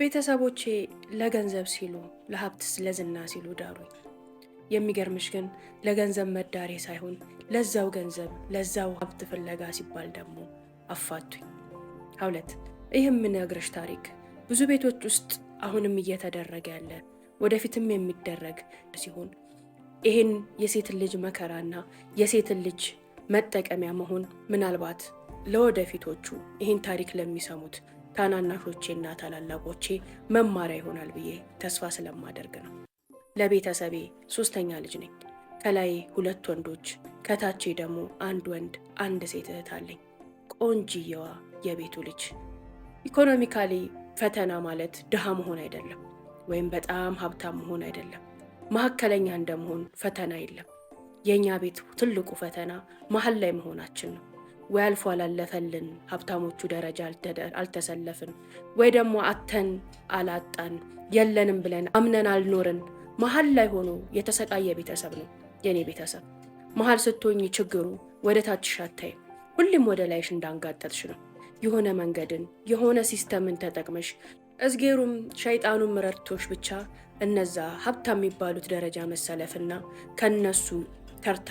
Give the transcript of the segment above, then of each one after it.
ቤተሰቦቼ ለገንዘብ ሲሉ ለሀብት ለዝና ሲሉ ዳሩኝ። የሚገርምሽ ግን ለገንዘብ መዳሬ ሳይሆን ለዛው ገንዘብ ለዛው ሀብት ፍለጋ ሲባል ደግሞ አፋቱኝ። ሀውለት ይህም የምነግርሽ ታሪክ ብዙ ቤቶች ውስጥ አሁንም እየተደረገ ያለ ወደፊትም የሚደረግ ሲሆን ይህን የሴት ልጅ መከራና የሴት ልጅ መጠቀሚያ መሆን ምናልባት ለወደፊቶቹ ይህን ታሪክ ለሚሰሙት ታናናሾቼና ታላላቆቼ መማሪያ ይሆናል ብዬ ተስፋ ስለማደርግ ነው። ለቤተሰቤ ሶስተኛ ልጅ ነኝ። ከላይ 2 ወንዶች ከታቼ ደግሞ 1 ወንድ 1 ሴት እህት አለኝ። ቆንጂየዋ የቤቱ ልጅ። ኢኮኖሚካሊ ፈተና ማለት ድሃ መሆን አይደለም፣ ወይም በጣም ሀብታም መሆን አይደለም። መካከለኛ እንደመሆን ፈተና የለም። የኛ ቤት ትልቁ ፈተና መሀል ላይ መሆናችን ነው። ወይ አልፎ አላለፈልን ሀብታሞቹ ደረጃ አልተሰለፍን፣ ወይ ደግሞ አተን አላጣን የለንም ብለን አምነን አልኖርን። መሀል ላይ ሆኖ የተሰቃየ ቤተሰብ ነው የኔ ቤተሰብ። መሀል ስትሆኝ ችግሩ ወደ ታችሽ አታይም፣ ሁሌም ወደ ላይሽ እንዳንጋጠጥሽ ነው። የሆነ መንገድን የሆነ ሲስተምን ተጠቅመሽ እዝጌሩም ሸይጣኑም ረድቶሽ ብቻ እነዛ ሀብታም የሚባሉት ደረጃ መሰለፍና ከነሱ ተርታ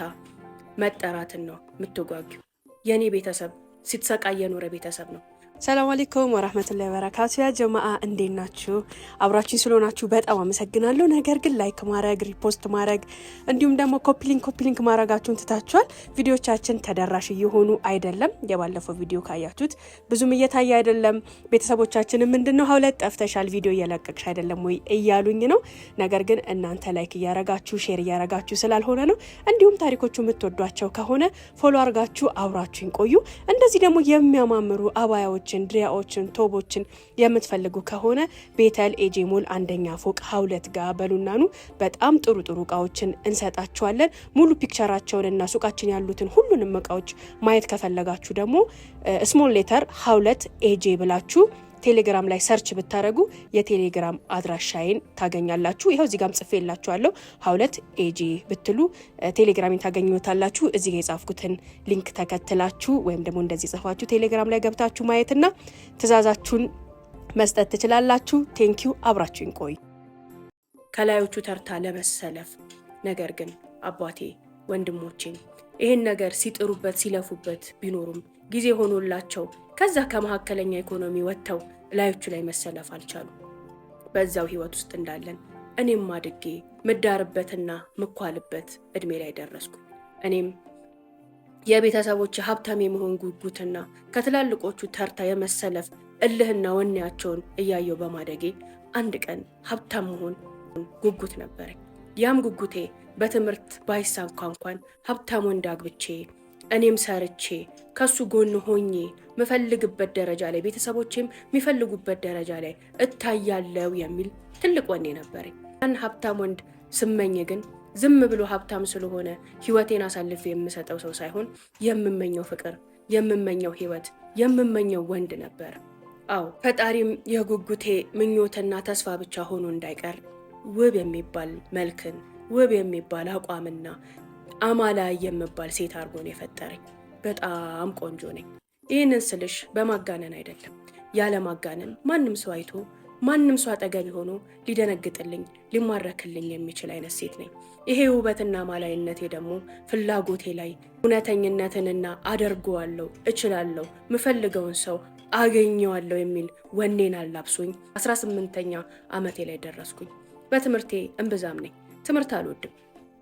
መጠራትን ነው የምትጓጊው። የኔ ቤተሰብ ሲተሰቃየ የኖረ ቤተሰብ ነው። ሰላም አለይኩም ወራህመቱላሂ ወበረካቱ። ያ ጀማዓ እንዴት ናችሁ? አብራችሁ ስለሆናችሁ በጣም አመሰግናለሁ። ነገር ግን ላይክ ማድረግ፣ ሪፖስት ማድረግ እንዲሁም ደግሞ ኮፒ ሊንክ ማድረጋችሁን ትታችኋል። ቪዲዮቻችን ተደራሽ እየሆኑ አይደለም። የባለፈው ቪዲዮ ካያችሁት ብዙም እየታየ አይደለም። ቤተሰቦቻችን ምንድነው ሀውለት ጠፍተሻል፣ ቪዲዮ እየለቀቅሽ አይደለም ወይ እያሉኝ ነው። ነገር ግን እናንተ ላይክ እያረጋችሁ ሼር እያረጋችሁ ስላልሆነ ነው። እንዲሁም ታሪኮቹ የምትወዷቸው ከሆነ ፎሎ አርጋችሁ አብራችሁን ቆዩ። እንደዚህ ደግሞ የሚያማምሩ አባያዎች ድሪያዎችን ቶቦችን የምትፈልጉ ከሆነ ቤተል ኤጄ ሞል 1ኛ ፎቅ ሀውለት ጋር በሉናኑ በጣም ጥሩ እቃዎችን እንሰጣችኋለን። ሙሉ ፒክቸራቸውን እና ሱቃችን ያሉትን ሁሉንም እቃዎች ማየት ከፈለጋችሁ ደግሞ ስሞል ሌተር ሀውለት ኤጄ ብላችሁ ቴሌግራም ላይ ሰርች ብታረጉ የቴሌግራም አድራሻዬን ታገኛላችሁ። ይሄው እዚህ ጋርም ጽፌላችኋለሁ። ሀውለት ኤጂ ብትሉ ቴሌግራሜን ታገኙታላችሁ። እዚህ ጋር የጻፍኩትን ሊንክ ተከትላችሁ ወይም ደግሞ እንደዚህ ጽፋችሁ ቴሌግራም ላይ ገብታችሁ ማየትና ትዕዛዛችሁን መስጠት ትችላላችሁ። ቴንኪዩ፣ አብራችሁን ቆዩ። ከላዮቹ ተርታ ለመሰለፍ ነገር ግን አባቴ ወንድሞቼ ይሄን ነገር ሲጥሩበት ሲለፉበት ቢኖሩም ጊዜ ሆኖላቸው ከዛ ከመካከለኛ ኢኮኖሚ ወጥተው ላዮቹ ላይ መሰለፍ አልቻሉ። በዛው ህይወት ውስጥ እንዳለን እኔም አድጌ ምዳርበትና ምኳልበት እድሜ ላይ ደረስኩ። እኔም የቤተሰቦች ሀብታም የመሆን ጉጉትና ከትላልቆቹ ተርታ የመሰለፍ እልህና ወኔያቸውን እያየው በማደጌ አንድ ቀን ሀብታም መሆን ጉጉት ነበረኝ። ያም ጉጉቴ በትምህርት ባይሳካ እንኳን ሀብታም ወንድ አግብቼ እኔም ሰርቼ ከሱ ጎን ሆኜ ምፈልግበት ደረጃ ላይ ቤተሰቦቼም የሚፈልጉበት ደረጃ ላይ እታያለው የሚል ትልቅ ወኔ ነበረኝ። ያን ሀብታም ወንድ ስመኝ ግን ዝም ብሎ ሀብታም ስለሆነ ህይወቴን አሳልፌ የምሰጠው ሰው ሳይሆን የምመኘው ፍቅር፣ የምመኘው ህይወት፣ የምመኘው ወንድ ነበር። አዎ ፈጣሪም የጉጉቴ ምኞትና ተስፋ ብቻ ሆኖ እንዳይቀር ውብ የሚባል መልክን፣ ውብ የሚባል አቋምና አማላይ የምባል ሴት አርጎ ነው የፈጠረኝ። በጣም ቆንጆ ነኝ። ይህንን ስልሽ በማጋነን አይደለም። ያለ ማጋነን ማንም ሰው አይቶ ማንም ሰው አጠገብ ሆኖ ሊደነግጥልኝ ሊማረክልኝ የሚችል አይነት ሴት ነኝ። ይሄ ውበትና ማላይነቴ ደግሞ ፍላጎቴ ላይ እውነተኝነትንና አደርገዋለሁ፣ እችላለሁ፣ ምፈልገውን ሰው አገኘዋለሁ የሚል ወኔን አላብሶኝ 18ኛ ዓመቴ ላይ ደረስኩኝ። በትምህርቴ እምብዛም ነኝ። ትምህርት አልወድም።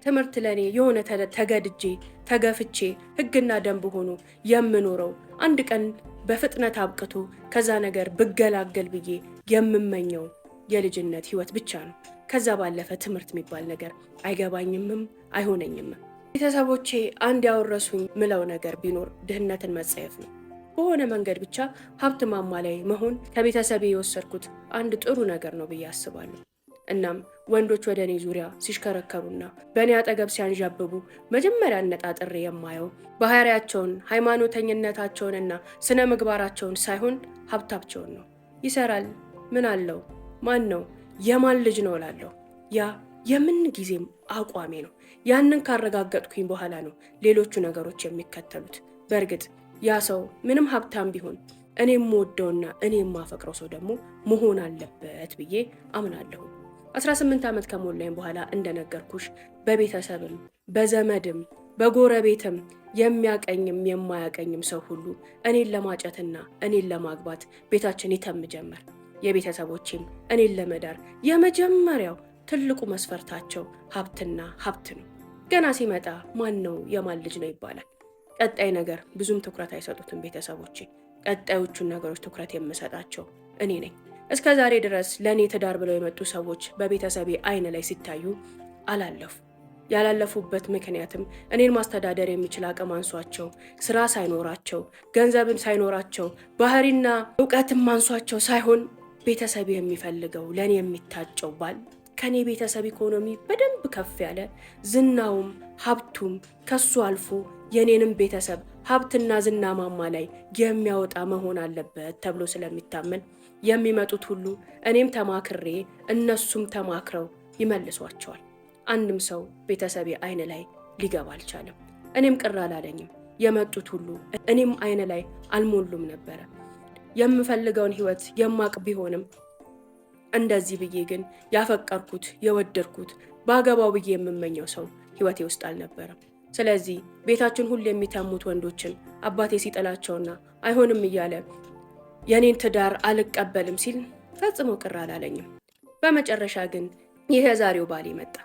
ትምህርት ለኔ የሆነ ተገድጄ ተገፍቼ ህግና ደንብ ሆኖ የምኖረው አንድ ቀን በፍጥነት አብቅቶ ከዛ ነገር ብገላገል ብዬ የምመኘው የልጅነት ህይወት ብቻ ነው። ከዛ ባለፈ ትምህርት የሚባል ነገር አይገባኝምም አይሆነኝም። ቤተሰቦቼ አንድ ያወረሱኝ ምለው ነገር ቢኖር ድህነትን መጸየፍ ነው። በሆነ መንገድ ብቻ ሀብት ማማ ላይ መሆን ከቤተሰቤ የወሰድኩት አንድ ጥሩ ነገር ነው ብዬ አስባለሁ። እናም ወንዶች ወደ እኔ ዙሪያ ሲሽከረከሩና በእኔ አጠገብ ሲያንዣብቡ መጀመሪያ አነጣጥሬ የማየው ባህሪያቸውን፣ ሃይማኖተኝነታቸውንና ስነ ምግባራቸውን ሳይሆን ሀብታቸውን ነው። ይሰራል፣ ምን አለው፣ ማን ነው፣ የማን ልጅ ነው እላለሁ። ያ የምን ጊዜም አቋሜ ነው። ያንን ካረጋገጥኩኝ በኋላ ነው ሌሎቹ ነገሮች የሚከተሉት። በእርግጥ ያ ሰው ምንም ሀብታም ቢሆን እኔም የምወደውና እኔም የማፈቅረው ሰው ደግሞ መሆን አለበት ብዬ አምናለሁ። 18 ዓመት ከሞላኝ በኋላ እንደነገርኩሽ በቤተሰብም በዘመድም በጎረቤትም የሚያቀኝም የማያቀኝም ሰው ሁሉ እኔን ለማጨትና እኔን ለማግባት ቤታችን ይተም ጀመር። የቤተሰቦቼም እኔን ለመዳር የመጀመሪያው ትልቁ መስፈርታቸው ሀብትና ሀብት ነው። ገና ሲመጣ ማን ነው የማን ልጅ ነው ይባላል። ቀጣይ ነገር ብዙም ትኩረት አይሰጡትም ቤተሰቦቼ። ቀጣዮቹን ነገሮች ትኩረት የምሰጣቸው እኔ ነኝ። እስከ ዛሬ ድረስ ለእኔ ትዳር ብለው የመጡ ሰዎች በቤተሰቤ አይን ላይ ሲታዩ አላለፉ። ያላለፉበት ምክንያትም እኔን ማስተዳደር የሚችል አቅም አንሷቸው፣ ስራ ሳይኖራቸው፣ ገንዘብን ሳይኖራቸው፣ ባህሪና እውቀትም አንሷቸው ሳይሆን ቤተሰቤ የሚፈልገው ለእኔ የሚታጨው ባል ከኔ ቤተሰብ ኢኮኖሚ በደንብ ከፍ ያለ ዝናውም ሀብቱም ከሱ አልፎ የኔንም ቤተሰብ ሀብትና ዝና ማማ ላይ የሚያወጣ መሆን አለበት ተብሎ ስለሚታመን የሚመጡት ሁሉ እኔም ተማክሬ እነሱም ተማክረው ይመልሷቸዋል። አንድም ሰው ቤተሰቤ አይን ላይ ሊገባ አልቻለም። እኔም ቅር አላለኝም። የመጡት ሁሉ እኔም አይን ላይ አልሞሉም ነበረ። የምፈልገውን ህይወት የማቅ ቢሆንም እንደዚህ ብዬ ግን ያፈቀርኩት የወደድኩት ባገባው ብዬ የምመኘው ሰው ህይወቴ ውስጥ አልነበረም። ስለዚህ ቤታችን ሁሉ የሚታሙት ወንዶችን አባቴ ሲጠላቸውና አይሆንም እያለ የኔን ትዳር አልቀበልም ሲል ፈጽሞ ቅር አላለኝም። በመጨረሻ ግን ይህ ዛሬው ባሌ መጣ።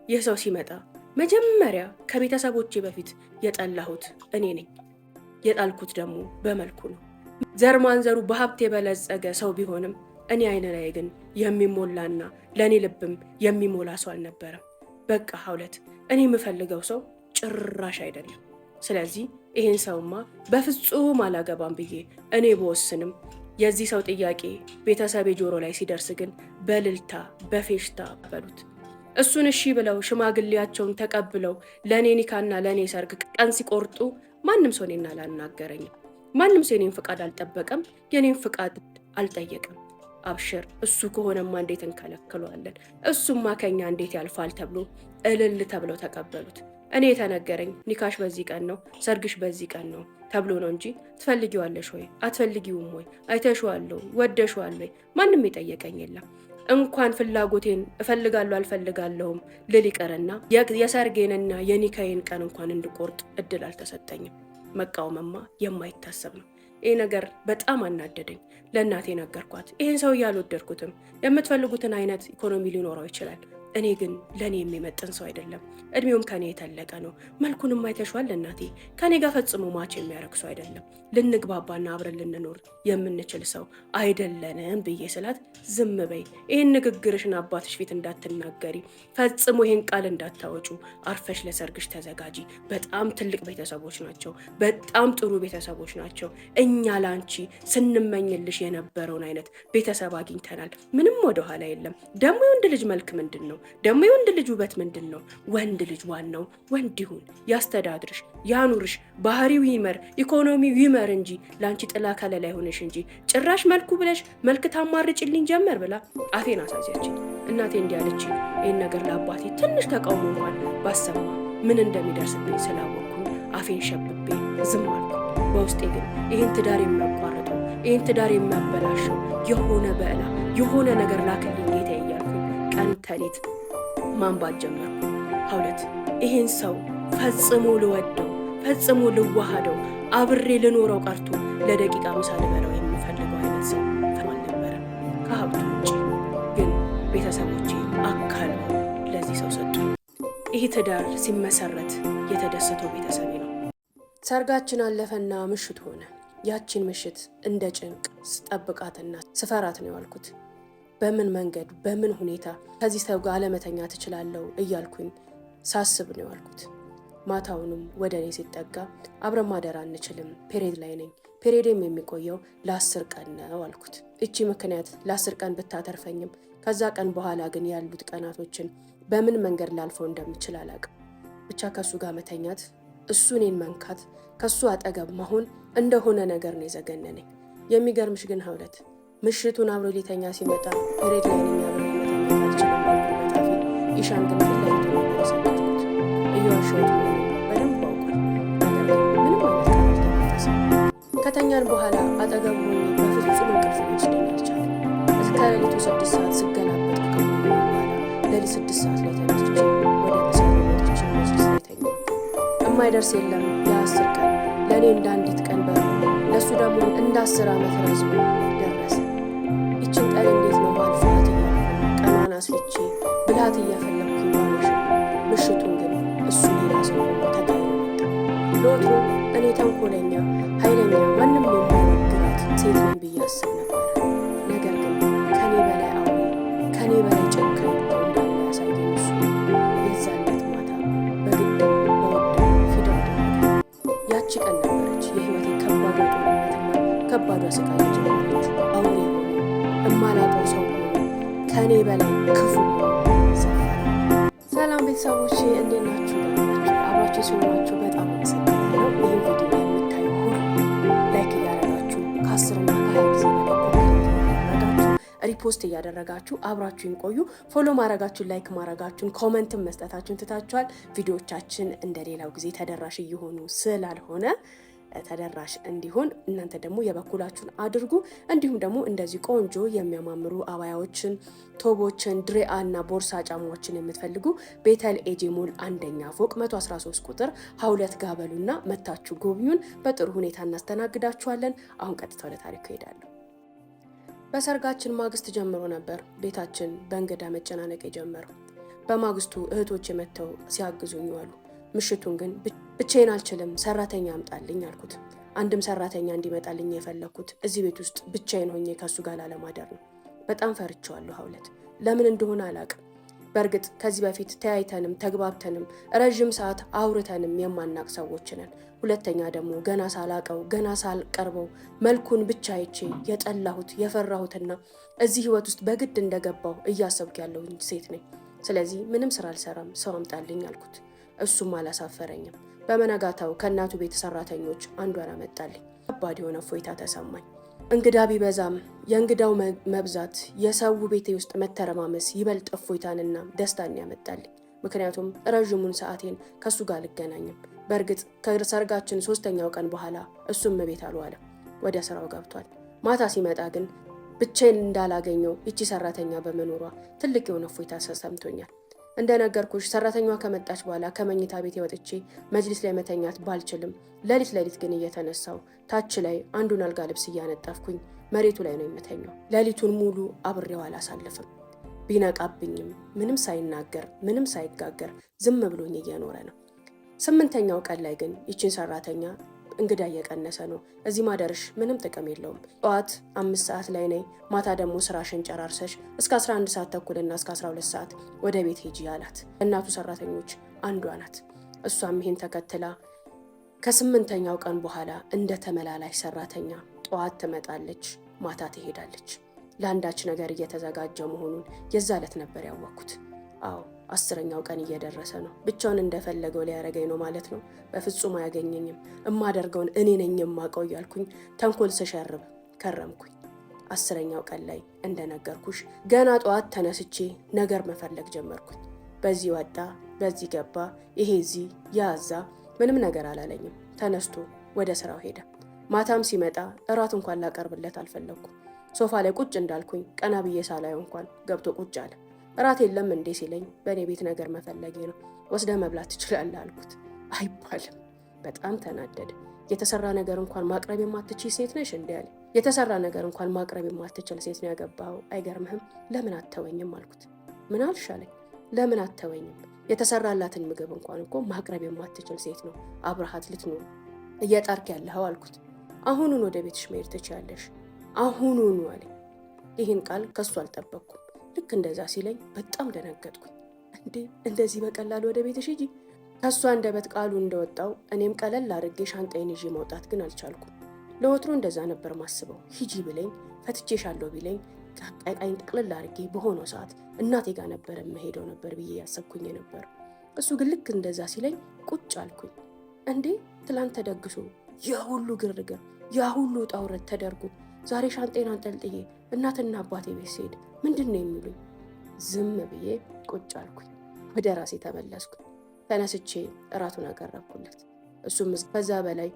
ይህ ሰው ሲመጣ መጀመሪያ ከቤተሰቦቼ በፊት የጠላሁት እኔ ነኝ። የጣልኩት ደግሞ በመልኩ ነው። ዘር ማንዘሩ በሀብት የበለጸገ ሰው ቢሆንም እኔ አይነ ላይ ግን የሚሞላና ለእኔ ልብም የሚሞላ ሰው አልነበረም። በቃ ሀውለት እኔ የምፈልገው ሰው ጭራሽ አይደለም። ስለዚህ ይህን ሰውማ በፍጹም አላገባም ብዬ እኔ በወስንም የዚህ ሰው ጥያቄ ቤተሰቤ ጆሮ ላይ ሲደርስ ግን በልልታ በፌሽታ በሉት እሱን እሺ ብለው ሽማግሌያቸውን ተቀብለው ለእኔ ኒካና ለእኔ ሰርግ ቀን ሲቆርጡ ማንም ሰው እኔን አላናገረኝም። ማንም ሰው የኔን ፍቃድ አልጠበቀም፣ የኔን ፍቃድ አልጠየቅም። አብሽር እሱ ከሆነማ እንዴት እንከለክለዋለን? እሱማ ከኛ እንዴት ያልፋል ተብሎ እልል ተብለው ተቀበሉት። እኔ የተነገረኝ ኒካሽ በዚህ ቀን ነው፣ ሰርግሽ በዚህ ቀን ነው ተብሎ ነው እንጂ ትፈልጊዋለሽ ወይ አትፈልጊውም ወይ አይተሽዋለሁ ወደሽዋል ወይ ማንም የጠየቀኝ የለም። እንኳን ፍላጎቴን እፈልጋለሁ አልፈልጋለሁም ልል ይቀርና የሰርጌንና የኒካዬን ቀን እንኳን እንድቆርጥ እድል አልተሰጠኝም። መቃወምማ የማይታሰብ ነው። ይህ ነገር በጣም አናደደኝ። ለእናቴ ነገርኳት። ይህን ሰው አልወደድኩትም። የምትፈልጉትን አይነት ኢኮኖሚ ሊኖረው ይችላል፣ እኔ ግን ለእኔ የሚመጥን ሰው አይደለም። እድሜውም ከኔ የተለቀ ነው። መልኩንም አይተሽዋል እናቴ። ከኔ ጋር ፈጽሞ ማች የሚያደርግ ሰው አይደለም። ልንግባባና አብረን ልንኖር የምንችል ሰው አይደለንም ብዬ ስላት ዝም በይ፣ ይህን ንግግርሽን አባትሽ ፊት እንዳትናገሪ፣ ፈጽሞ ይህን ቃል እንዳታወጩ፣ አርፈሽ ለሰርግሽ ተዘጋጂ። በጣም ትልቅ ቤተሰቦች ናቸው፣ በጣም ጥሩ ቤተሰቦች ናቸው። እኛ ላንቺ ስንመኝልሽ የነበረውን አይነት ቤተሰብ አግኝተናል። ምንም ወደኋላ የለም። ደግሞ የወንድ ልጅ መልክ ምንድን ነው? ደግሞ የወንድ ልጅ ውበት ምንድን ነው? ወንድ ልጅ ዋናው ወንድ ይሁን፣ ያስተዳድርሽ፣ ያኑርሽ፣ ባህሪው ይመር፣ ኢኮኖሚው ይመር እንጂ ለአንቺ ጥላ ከለላ ይሆንሽ እንጂ ጭራሽ መልኩ ብለሽ መልክ ታማርጭልኝ ጀመር ብላ አፌን አሳዚያችኝ። እናቴ እንዲያለችኝ ይህን ነገር ለአባቴ ትንሽ ተቃውሞ እንኳን ባሰማ ምን እንደሚደርስብኝ ስላወቅኩኝ አፌን ሸብቤ ዝም አልኩ። በውስጤ ግን ይህን ትዳር የሚያቋርጠው ይህን ትዳር የሚያበላሸው የሆነ በዕላ የሆነ ነገር ላክልኝ ጌታ እያልኩ ቀን ተሌት ማንባት ጀመርኩ። ሀውለት ይህን ሰው ፈጽሞ ልወደው ፈጽሞ ልዋሃደው አብሬ ልኖረው ቀርቶ ለደቂቃ ምሳ ልበለው የሚፈልገው አይነት ሰው አልነበረ። ከሀብቱ ውጭ ግን ቤተሰቦቼ አካልበው ለዚህ ሰው ሰጡ። ይህ ትዳር ሲመሰረት የተደሰተው ቤተሰቤ ነው። ሰርጋችን አለፈና ምሽት ሆነ። ያችን ምሽት እንደ ጭንቅ ስጠብቃትና ስፈራት ነው ያልኩት። በምን መንገድ በምን ሁኔታ ከዚህ ሰው ጋር አለመተኛ ትችላለሁ እያልኩኝ ሳስብ ነው ያልኩት። ማታውንም ወደ እኔ ሲጠጋ አብረን ማደር አንችልም፣ ፔሬድ ላይ ነኝ፣ ፔሬድም የሚቆየው ለ10 ቀን ነው አልኩት። እቺ ምክንያት ለ10 ቀን ብታተርፈኝም ከዛ ቀን በኋላ ግን ያሉት ቀናቶችን በምን መንገድ ላልፈው እንደምችል አላውቅም። ብቻ ከሱ ጋር መተኛት፣ እሱ እኔን መንካት፣ ከሱ አጠገብ መሆን እንደሆነ ነገር ነው የዘገነነኝ። የሚገርምሽ ግን ሀውለት ምሽቱን አብሮ ሊተኛ ሲመጣ ፔሬድ ላይ ነኝ አብሮ መተኛት አልችልም ባልኩበት አፌ ኢሻን ግን ፊት ለፊቱ ነበር የሰጠሁት። እየዋሸሁት በደንብ አውቋል። ነገር ግን ምንም አይነት ቃል አልተነፈሰም። ከተኛን በኋላ አጠገቡ ሆኜ በፍጹም እንቅልፍ ሊወስደኝ አልቻለም። እስከ ሌሊቱ 6 ሰዓት ስገላበጥ ከቆየሁ በኋላ ሌሊት 6 ሰዓት ላይ ተነስቼ ወደ መስሪያ ቤቶች መጅልስ ላይ ተኛሁ። የማይደርስ የለም የ10 ቀን ለእኔ እንደ አንዲት ቀን በሩ ለእሱ ደግሞ እንደ 10 ዓመት ረዝሞ ደረሰ። ይችን ቀን እንዴት ነው ማልፋት እያልኩ ቀኗን አስልቼ ብልሃት እያፈለኩኝ ባመሽ ምሽቱን ግን እሱ ሌላ ሰው ሆኖ ተቀይሮ መጣ። ለወትሮ እኔ ተንኮለኛ፣ ኃይለኛ፣ ማንም የማይነግራት ሴት ነኝ ብዬ አስብ ነበር። ነገር ግን ከኔ በላይ አውሬ፣ ከኔ በላይ ጨካኝ እንዳለ ያሳየኝ እሱ የዛለት ማታ በግድ በወደ ፊዳ ያቺ ቀን ነበረች የህይወቴ ከባዷ ጦርነትና ከባዷ ስቃይ የጀመረች። አውሬ ሆኖ እማላውቀው ሰው ሆኖ ከኔ በላይ ክፉ ዘፈረ። ሰላም ቤተሰቦቼ እንዴት ናችሁ? አብራችሁ ሲሆናችሁ በጣም አመሰግናለሁ። ይህን ቪዲዮ የምታዩ ሁሉ ላይክ እያደረጋችሁ ከ10 እና ከ20 ጊዜ ያደረጋችሁ ሪፖስት እያደረጋችሁ አብራችሁን ቆዩ። ፎሎ ማድረጋችሁን፣ ላይክ ማድረጋችሁን፣ ኮመንትን መስጠታችሁን ትታችኋል። ቪዲዮዎቻችን እንደሌላው ጊዜ ተደራሽ እየሆኑ ስላልሆነ ተደራሽ እንዲሆን እናንተ ደግሞ የበኩላችሁን አድርጉ። እንዲሁም ደግሞ እንደዚህ ቆንጆ የሚያማምሩ አባያዎችን፣ ቶቦችን፣ ድሪያ እና ቦርሳ ጫማዎችን የምትፈልጉ ቤተል ኤጂ ሞል 1ኛ ፎቅ 113 ቁጥር 2 ጋበሉና መታችሁ ጎብኙን። በጥሩ ሁኔታ እናስተናግዳችኋለን። አሁን ቀጥታ ወደ ታሪኩ እሄዳለሁ። በሰርጋችን ማግስት ጀምሮ ነበር ቤታችን በእንግዳ መጨናነቅ የጀመረው። በማግስቱ እህቶች መጥተው ሲያግዙኝ ዋሉ። ምሽቱን ግን ብቻዬን አልችልም፣ ሰራተኛ አምጣልኝ አልኩት። አንድም ሰራተኛ እንዲመጣልኝ የፈለኩት እዚህ ቤት ውስጥ ብቻዬን ሆኜ ከሱ ጋር ላለማደር ነው። በጣም ፈርቼዋለሁ ሀውለት፣ ለምን እንደሆነ አላቅም። በእርግጥ ከዚህ በፊት ተያይተንም ተግባብተንም ረዥም ሰዓት አውርተንም የማናቅ ሰዎች ነን። ሁለተኛ ደግሞ ገና ሳላቀው ገና ሳልቀርበው መልኩን ብቻ አይቼ የጠላሁት የፈራሁትና እዚህ ህይወት ውስጥ በግድ እንደገባው እያሰብኩ ያለሁኝ ሴት ነኝ። ስለዚህ ምንም ስራ አልሰራም፣ ሰው አምጣልኝ አልኩት። እሱም አላሳፈረኝም። በመነጋታው ከእናቱ ቤት ሰራተኞች አንዷን አመጣልኝ። ከባድ የሆነ እፎይታ ተሰማኝ። እንግዳ ቢበዛም የእንግዳው መብዛት የሰው ቤቴ ውስጥ መተረማመስ ይበልጥ እፎይታንና ደስታን ያመጣልኝ። ምክንያቱም ረዥሙን ሰዓቴን ከሱ ጋር አልገናኝም። በእርግጥ ከሰርጋችን 3ኛው ቀን በኋላ እሱም ቤት አልዋለም፣ ወደ ስራው ገብቷል። ማታ ሲመጣ ግን ብቻዬን እንዳላገኘው ይቺ ሰራተኛ በመኖሯ ትልቅ የሆነ እፎይታ ተሰምቶኛል። እንደነገርኩሽ ሰራተኛዋ ከመጣች በኋላ ከመኝታ ቤት ወጥቼ መጅሊስ ላይ መተኛት ባልችልም ሌሊት ግን እየተነሳው ታች ላይ አንዱን አልጋ ልብስ እያነጠፍኩኝ መሬቱ ላይ ነው የምተኛው። ሌሊቱን ሙሉ አብሬው አላሳልፍም። ቢነቃብኝም ምንም ሳይናገር ምንም ሳይጋገር ዝም ብሎኝ እየኖረ ነው። 8ኛው ቀን ላይ ግን ይችን ሰራተኛ እንግዳ እየቀነሰ ነው፣ እዚህ ማደርሽ ምንም ጥቅም የለውም፣ ጠዋት 5 ሰዓት ላይ ነይ፣ ማታ ደግሞ ስራሽን ጨራርሰሽ እስከ 11 ሰዓት ተኩልና እስከ 12 ሰዓት ወደ ቤት ሄጂ አላት። እናቱ ሰራተኞች አንዷ ናት። እሷም ይሄን ተከትላ ከ8ኛው ቀን በኋላ እንደ ተመላላሽ ሰራተኛ ጠዋት ትመጣለች፣ ማታ ትሄዳለች። ለአንዳች ነገር እየተዘጋጀ መሆኑን የዛ ዕለት ነበር ያወቅኩት። አዎ 10ኛው ቀን እየደረሰ ነው። ብቻውን እንደፈለገው ሊያረገኝ ነው ማለት ነው። በፍጹም አያገኘኝም። እማደርገውን እኔ ነኝ የማውቀው እያልኩኝ ተንኮል ስሸርብ ከረምኩኝ። 10ኛው ቀን ላይ እንደነገርኩሽ ገና ጠዋት ተነስቼ ነገር መፈለግ ጀመርኩኝ። በዚህ ወጣ፣ በዚህ ገባ፣ ይሄ እዚህ ያዛ፣ ምንም ነገር አላለኝም። ተነስቶ ወደ ስራው ሄደ። ማታም ሲመጣ እራት እንኳን ላቀርብለት አልፈለግኩም። ሶፋ ላይ ቁጭ እንዳልኩኝ ቀና ብዬ ሳላየው እንኳን ገብቶ ቁጭ አለ። እራት የለም እንዴ ሲለኝ በእኔ ቤት ነገር መፈለጌ ነው፣ ወስደ መብላት ትችላለህ አልኩት። አይባልም። በጣም ተናደደ። የተሰራ ነገር እንኳን ማቅረብ የማትችል ሴት ነሽ እንዴ አለ። የተሰራ ነገር እንኳን ማቅረብ የማትችል ሴት ነው ያገባኸው፣ አይገርምህም? ለምን አተወኝም አልኩት። ምን አልሽ አለኝ። ለምን አተወኝም? የተሰራላትን ምግብ እንኳን እኮ ማቅረብ የማትችል ሴት ነው አብረሃት ልትኖር እየጣርክ ያለኸው አልኩት። አሁኑን ወደ ቤትሽ መሄድ ትችያለሽ፣ አሁኑኑ አለኝ። ይህን ቃል ከሱ አልጠበቅኩም። ልክ እንደዛ ሲለኝ በጣም ደነገጥኩኝ። እንዴ እንደዚህ በቀላል ወደ ቤትሽ ሂጂ? ከሱ አንደበት ቃሉ እንደወጣው እኔም ቀለል አድርጌ ሻንጣዬን ይዤ መውጣት ግን አልቻልኩም። ለወትሮ እንደዛ ነበር ማስበው። ሂጂ ብለኝ ፈትቼሻለሁ ቢለኝ ቃይቃይን ጠቅልል አድርጌ በሆነው ሰዓት እናቴ ጋር ነበር የምሄደው ነበር ብዬ ያሰብኩኝ ነበር። እሱ ግን ልክ እንደዛ ሲለኝ ቁጭ አልኩኝ። እንዴ ትላንት ተደግሶ ያ ሁሉ ግርግር ያ ሁሉ ውጣ ውረድ ተደርጎ ዛሬ ሻንጤን አንጠልጥዬ እናትና አባቴ ቤት ስሄድ ምንድን ነው የሚሉኝ? ዝም ብዬ ቁጭ አልኩኝ። ወደ ራሴ ተመለስኩ። ተነስቼ እራቱን አቀረብኩለት። እሱም ከዛ በላይ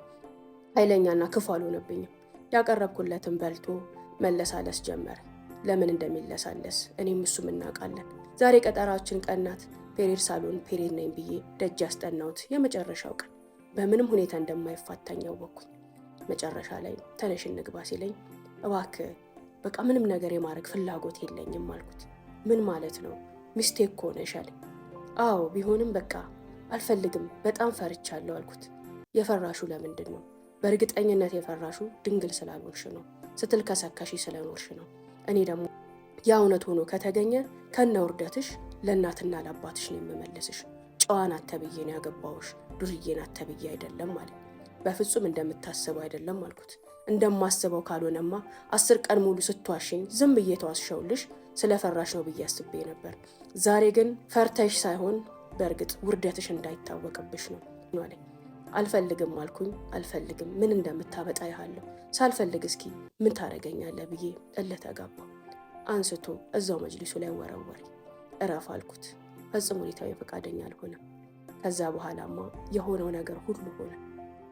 ኃይለኛና ክፉ አልሆነብኝም። ያቀረብኩለትን በልቶ መለሳለስ ጀመረ። ለምን እንደሚለሳለስ እኔም እሱም እናውቃለን። ዛሬ ቀጠራችን ቀናት። ፔሬድ ሳሎን ፔሬድ ነኝ ብዬ ደጅ ያስጠናሁት የመጨረሻው ቀን በምንም ሁኔታ እንደማይፋታኝ ያወቅኩኝ። መጨረሻ ላይ ተነሽ እንግባ ሲለኝ እባክህ በቃ ምንም ነገር የማድረግ ፍላጎት የለኝም አልኩት። ምን ማለት ነው? ሚስቴክ እኮ ነሽ አለኝ። አዎ ቢሆንም በቃ አልፈልግም፣ በጣም ፈርቻለሁ አልኩት። የፈራሹ ለምንድን ነው? በእርግጠኝነት የፈራሹ ድንግል ስላልሆንሽ ነው፣ ስትልከሰከሺ ስለኖርሽ ነው። እኔ ደግሞ ያ እውነት ሆኖ ከተገኘ ከነ ውርደትሽ ለእናትና ለአባትሽ ነው የምመልስሽ። ጨዋን አተብዬ ነው ያገባውሽ፣ ዱርዬን አተብዬ አይደለም አለ። በፍጹም እንደምታስበው አይደለም አልኩት። እንደማስበው ካልሆነማ 10 ቀን ሙሉ ስትዋሽኝ ዝም ብዬ ተዋስሸውልሽ ስለፈራሽ ነው ብዬ አስቤ ነበር። ዛሬ ግን ፈርተሽ ሳይሆን በእርግጥ ውርደትሽ እንዳይታወቅብሽ ነው አለኝ። አልፈልግም አልኩኝ። አልፈልግም፣ ምን እንደምታበጣ ያሃለሁ። ሳልፈልግ እስኪ ምን ታደርገኛለህ ብዬ እልህ ተጋባሁ። አንስቶ እዛው መጅሊሱ ላይ ወረወረኝ። እረፍ አልኩት። ፈጽሞ ሊተወኝ ፈቃደኛ አልሆነም። ከዛ በኋላማ የሆነው ነገር ሁሉ ሆነ።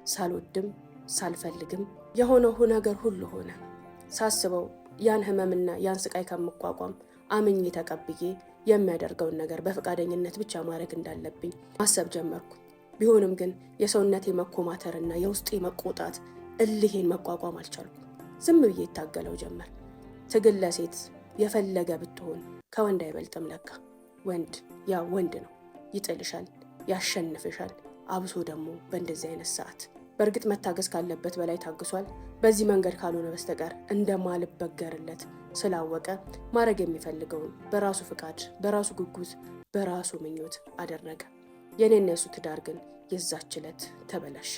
ሳልወድም ሳልፈልግም የሆነው ነገር ሁሉ ሆነ። ሳስበው ያን ህመምና ያን ስቃይ ከምቋቋም አምኜ ተቀብዬ የሚያደርገውን ነገር በፈቃደኝነት ብቻ ማድረግ እንዳለብኝ ማሰብ ጀመርኩ። ቢሆንም ግን የሰውነቴ መኮማተርና የውስጤ መቆጣት እልሄን መቋቋም አልቻልኩም። ዝም ብዬ ይታገለው ጀመር። ትግል ለሴት የፈለገ ብትሆን ከወንድ አይበልጥም ለካ። ወንድ ያ ወንድ ነው፣ ይጥልሻል፣ ያሸንፍሻል። አብሶ ደግሞ በእንደዚህ አይነት ሰዓት በእርግጥ መታገስ ካለበት በላይ ታግሷል። በዚህ መንገድ ካልሆነ በስተቀር እንደማልበገርለት ስላወቀ ማድረግ የሚፈልገውን በራሱ ፍቃድ፣ በራሱ ጉጉት፣ በራሱ ምኞት አደረገ። የኔና የሱ ትዳር ግን የዛች ዕለት ተበላሸ።